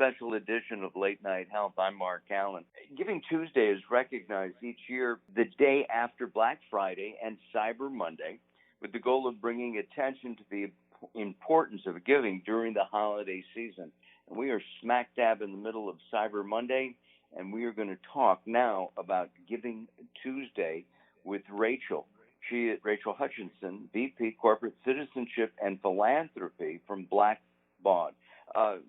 special edition of Late Night Health. I'm Mark Allen. Giving Tuesday is recognized each year the day after Black Friday and Cyber Monday, with the goal of bringing attention to the importance of giving during the holiday season. And we are smack dab in the middle of Cyber Monday, and we are going to talk now about Giving Tuesday with Rachel. She is Rachel Hutchisson, VP Corporate Citizenship and Philanthropy from Blackbaud.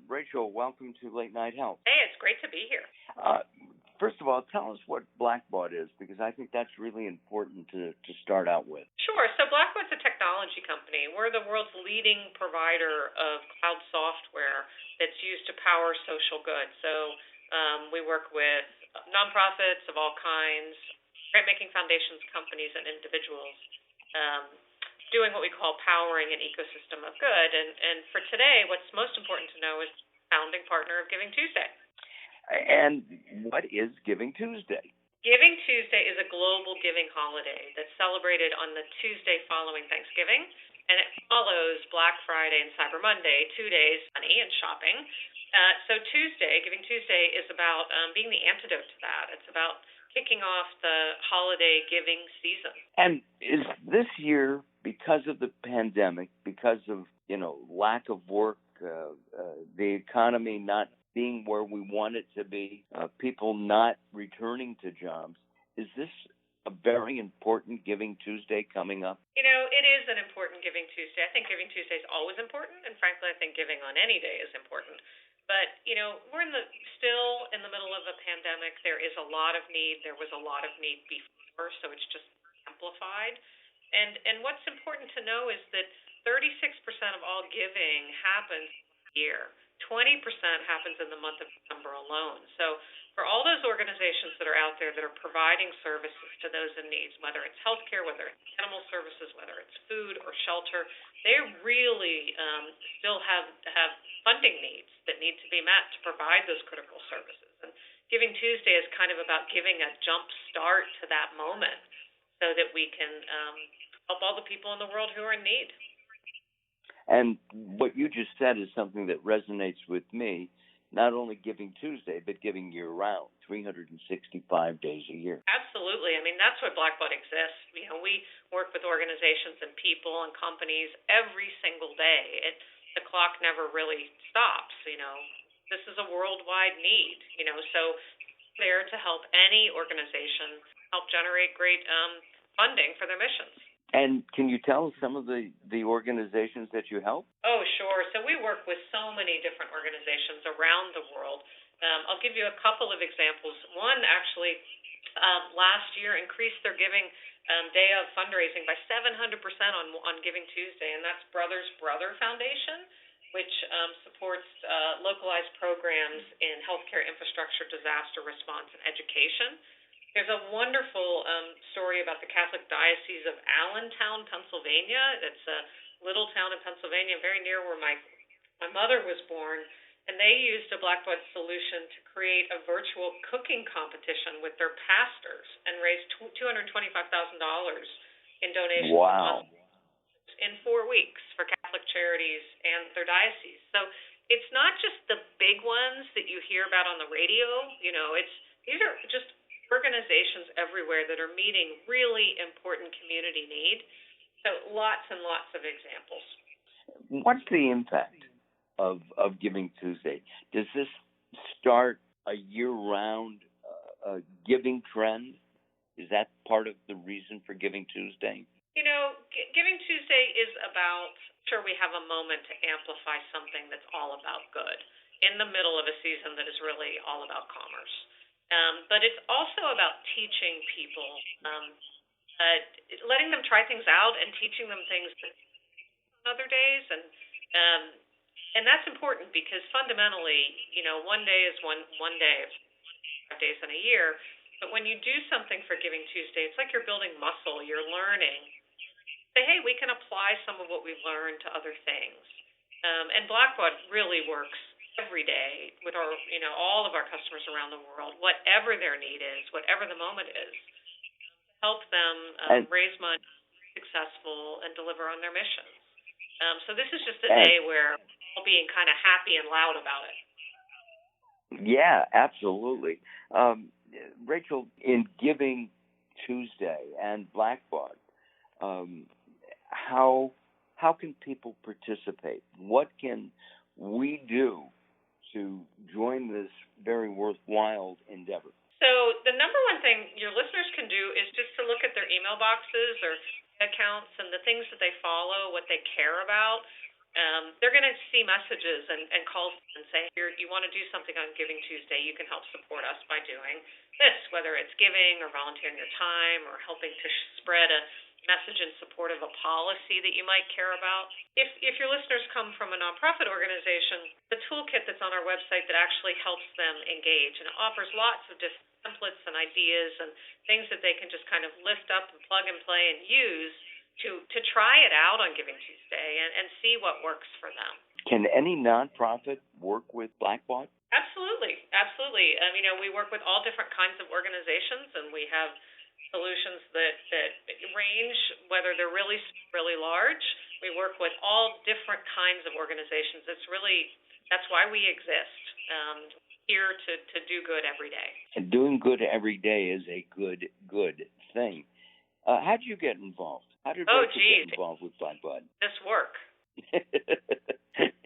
Rachel, welcome to Late Night Health. Hey, it's great to be here. First of all, tell us what Blackbaud is, because I think that's really important to start out with. Sure. So Blackbaud's a technology company. We're the world's leading provider of cloud software that's used to power social good. So we work with nonprofits of all kinds, grant-making foundations, companies, and individuals, doing what we call powering an ecosystem of good. And for today, what's most important to know is founding partner of Giving Tuesday. And what is Giving Tuesday? Giving Tuesday is a global giving holiday that's celebrated on the Tuesday following Thanksgiving, and it follows Black Friday and Cyber Monday, 2 days money and shopping. So Giving Tuesday is about being the antidote to that. It's about kicking off the holiday giving season. And is this year, because of the pandemic, because of lack of work, the economy not being where we want it to be, people not returning to jobs, is this a very important Giving Tuesday coming up? It is an important Giving Tuesday. I think Giving Tuesday is always important, and frankly, I think giving on any day is important. But, we're still in the middle of a pandemic. There is a lot of need. There was a lot of need before, so it's just amplified. And what's important to know is that 36% of all giving happens a year. 20% happens in the month of December alone. So for all those organizations that are out there that are providing services to those in need, whether it's healthcare, whether it's animal services, whether it's food or shelter, they really still have funding needs that need to be met to provide those critical services. And Giving Tuesday is kind of about giving a jump start to that moment so that we can help all the people in the world who are in need. And what you just said is something that resonates with me, not only Giving Tuesday, but giving year-round, 365 days a year. Absolutely. I mean, that's what Blackbaud exists. We work with organizations and people and companies every single day. The clock never really stops. This is a worldwide need, so there to help any organization help generate great funding for their missions. And can you tell some of the organizations that you help? Oh, sure. So we work with so many different organizations around the world. I'll give you a couple of examples. One actually last year increased their giving day of fundraising by 700% on Giving Tuesday, and that's Brothers Brother Foundation, which supports localized programs in healthcare infrastructure, disaster response, and education. There's a wonderful story about the Catholic Diocese of Allentown, Pennsylvania. It's a little town in Pennsylvania very near where my mother was born, and they used a Blackbaud solution to create a virtual cooking competition with their pastors and raised $225,000 in donations. Wow. In 4 weeks for Catholic charities and their diocese. So it's not just the big ones that you hear about on the radio. These are just organizations everywhere that are meeting really important community need. So lots and lots of examples. What's the impact of Giving Tuesday? Does this start a year-round giving trend? Is that part of the reason for Giving Tuesday? Giving Tuesday is about we have a moment to amplify something that's all about good in the middle of a season that is really all about commerce. But it's also about teaching people, letting them try things out and teaching them things on other days. And that's important because fundamentally, one day is one day, 5 days in a year. But when you do something for Giving Tuesday, it's like you're building muscle, you're learning. Say, hey, we can apply some of what we've learned to other things. And Blackbaud really works every day with our, all of our customers around the world, whatever their need is, whatever the moment is, help them raise money, be successful, and deliver on their missions. So this is just a day where we're all being kind of happy and loud about it. Yeah, absolutely. Um, Rachel, in Giving Tuesday and Blackbaud, um, how how can people participate? What can we do to join this very worthwhile endeavor? So the number one thing your listeners can do is just to look at their email boxes or accounts and the things that they follow, what they care about. They're going to see messages and calls and say, you want to do something on Giving Tuesday, you can help support us by doing this, whether it's giving or volunteering your time or helping to spread a message in support of a policy that you might care about. If your listeners come from a nonprofit organization, the toolkit that's on our website that actually helps them engage and it offers lots of different templates and ideas and things that they can just kind of lift up and plug and play and use to try it out on Giving Tuesday and see what works for them. Can any nonprofit work with Blackbaud? Absolutely, absolutely. We work with all different kinds of organizations, and we have solutions that range, whether they're really large. We work with all different kinds of organizations. That's why we exist. Here to do good every day. And doing good every day is a good thing. How did you get involved? How did Rachel get involved with Blackbaud? This work.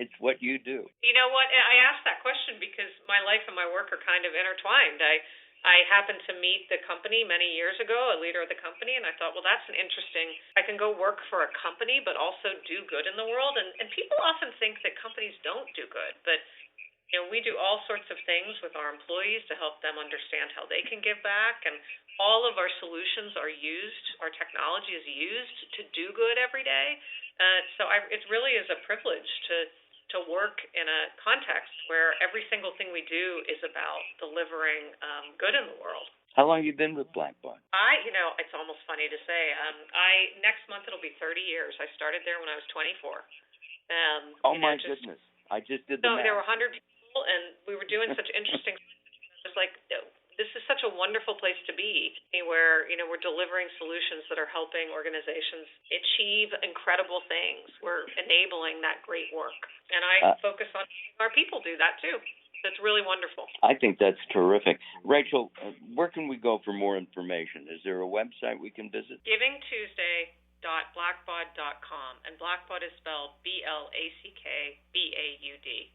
It's what you do. You know what? I asked that question because my life and my work are kind of intertwined. I happened to meet the company many years ago, a leader of the company, and I thought, well, that's an interesting, I can go work for a company but also do good in the world. And people often think that companies don't do good, but we do all sorts of things with our employees to help them understand how they can give back, and all of our solutions are used, our technology is used to do good every day. It really is a privilege to work in a context where every single thing we do is about delivering good in the world. How long have you been with Blackbaud? It's almost funny to say. Next month it'll be 30 years. I started there when I was 24. My goodness. I just did the math. There were 100 people, and we were doing such interesting things. It was like, this is such a wonderful place to be, where we're delivering solutions that are helping organizations achieve incredible things. We're enabling that great work, and I focus on our people do that too. That's really wonderful. I think that's terrific. Rachel, where can we go for more information? Is there a website we can visit? GivingTuesday.blackbaud.com, and Blackbaud is spelled Blackbaud.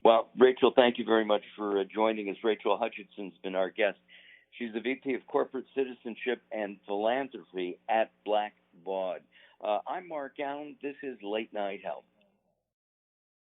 Well, Rachel, thank you very much for joining us. Rachel Hutchisson's been our guest. She's the VP of Corporate Citizenship and Philanthropy at Blackbaud. I'm Mark Allen. This is Late Night Help.